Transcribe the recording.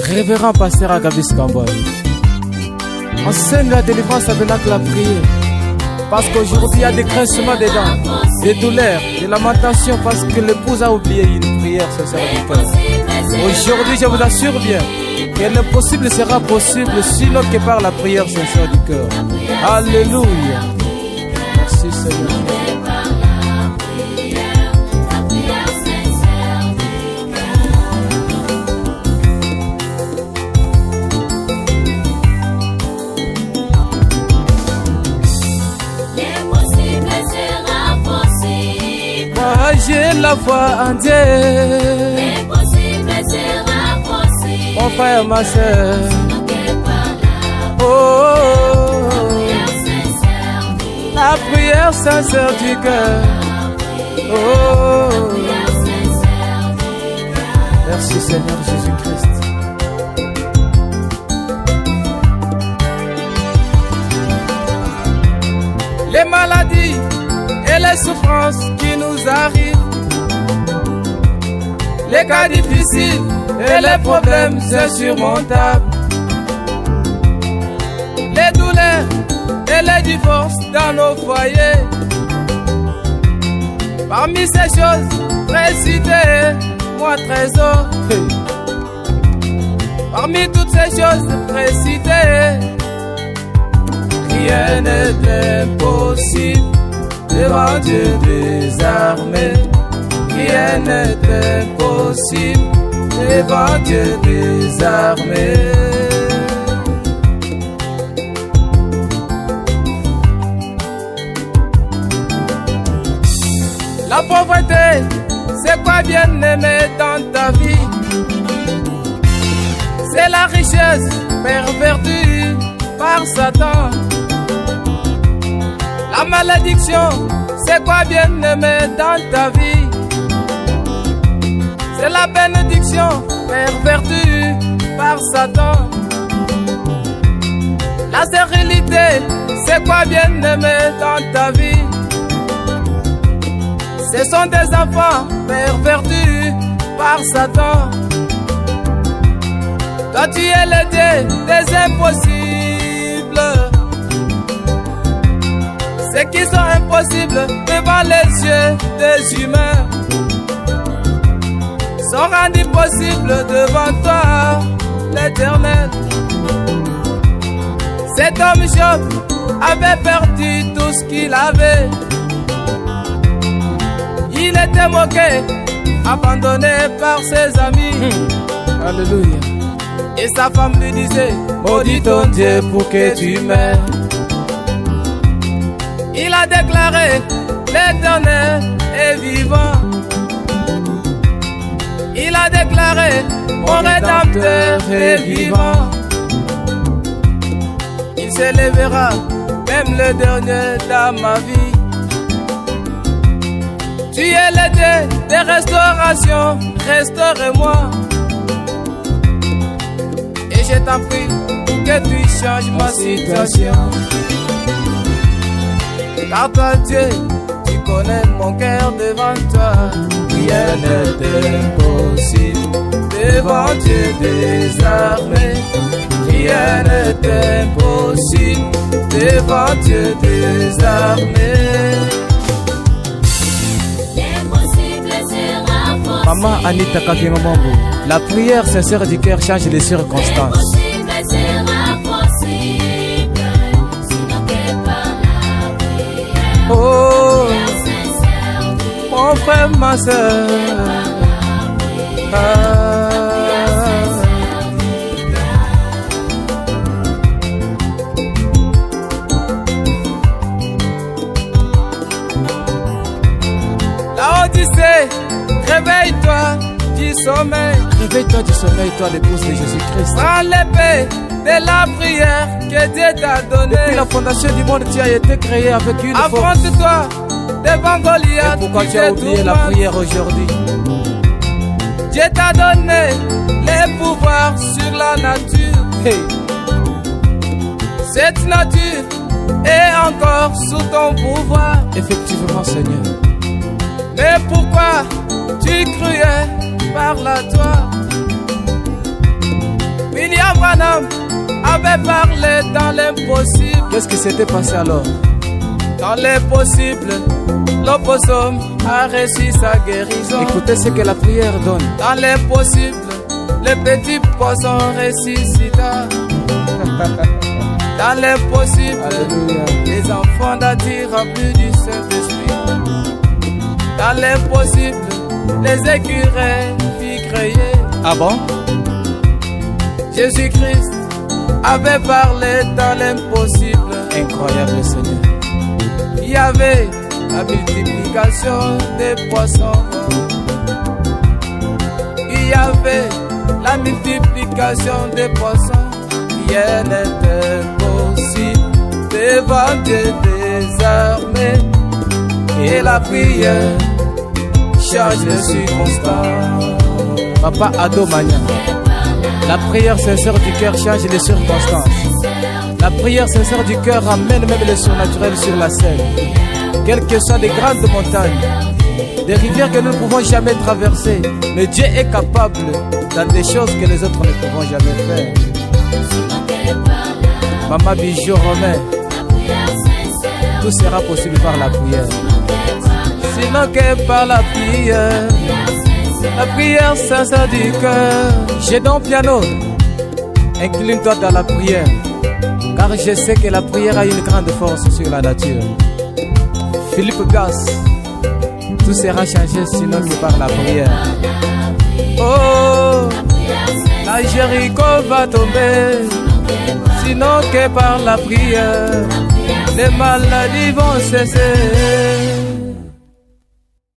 Révérend pasteur Agabis Kamboy, enseigne la délivrance avec la prière. Parce qu'aujourd'hui il y a des grincements dedans, des douleurs, des lamentations, parce que l'épouse a oublié une prière sincère du cœur. Aujourd'hui je vous assure bien que l'impossible sera possible sinon que par la prière sincère du cœur. Alléluia. Merci Seigneur. J'ai la foi en Dieu. L'impossible sera possible. Mon frère, ma soeur. La prière sincère du cœur. Merci Seigneur Jésus-Christ. Les maladies et les souffrances qui nous arrivent, les cas difficiles et les problèmes insurmontables, les douleurs et les divorces dans nos foyers. Parmi ces choses précitées, moi trésor, parmi toutes ces choses précitées, rien n'est impossible devant Dieu des armées. Rien n'est impossible devant Dieu des armées. La pauvreté, c'est quoi bien-aimé dans ta vie? C'est la richesse pervertie par Satan. La malédiction, c'est quoi bien-aimé dans ta vie? C'est la bénédiction pervertie par Satan. La stérilité, c'est quoi bien-aimé dans ta vie? Ce sont des enfants pervertis par Satan. Toi tu es le Dieu des impossibles. Ce qui sont impossibles devant les yeux des humains sont rendus possibles devant toi, l'Éternel. Cet homme Job avait perdu tout ce qu'il avait. Il était moqué, abandonné par ses amis. Alléluia. Et sa femme lui disait: maudit ton Dieu pour que tu meurs. Il a déclaré: l'Éternel est vivant. Il a déclaré: mon Rédempteur est vivant. Il s'élèvera, même le dernier dans ma vie. Tu es le Dieu des restaurations, restaure-moi. Et je t'en prie que tu changes ma situation. Car toi Dieu, tu connais mon cœur devant toi. Rien n'est impossible devant Dieu des armées. Rien n'est impossible devant Dieu des armées. Maman Anita Kakimamambo, la prière sincère du cœur change les circonstances. Oh, mon frère, ma soeur. La Odyssée, réveille-toi du sommeil. Réveille-toi du sommeil, toi l'épouse de Jésus-Christ. Prends l'épée de la prière que Dieu t'a donnée. Depuis la fondation du monde, tu as été créé avec une force. Affronte-toi devant Goliath. Et pourquoi tu as oublié la prière aujourd'hui? Dieu t'a donné les pouvoirs sur la nature. Hey. Cette nature est encore sous ton pouvoir. Effectivement, Seigneur. Mais pourquoi tu criais, parle à toi. âme avait parlé dans l'impossible. Qu'est-ce qui s'était passé alors? Dans l'impossible, l'opossum a reçu sa guérison. Écoutez ce que la prière donne. Dans l'impossible, le petit poisson ressuscita. Dans l'impossible, Alléluia. les enfants d'Adi remplis du Saint-Esprit. Dans l'impossible, les écureuils firent crier. Ah bon? Jésus-Christ avait parlé dans l'impossible. Incroyable Seigneur. Il y avait la multiplication des poissons. Il y avait la multiplication des poissons. Rien n'était possible devant Dieu des armées. Et la prière change les circonstances. Papa Adomania. La prière sincère du cœur change les circonstances. La prière sincère du cœur ramène même le surnaturel sur la scène. Quelles que soient des grandes montagnes, des rivières que nous ne pouvons jamais traverser, mais Dieu est capable dans des choses que les autres ne pourront jamais faire. Maman Bijou Romain, tout sera possible par la prière. Sinon que par la prière sincère du cœur. J'ai donc piano, incline-toi dans la prière, car je sais que la prière a une grande force sur la nature. Philippe Gas, tout sera changé sinon que par la prière. Oh, la Jéricho va tomber, sinon que par la prière. Les maladies vont cesser.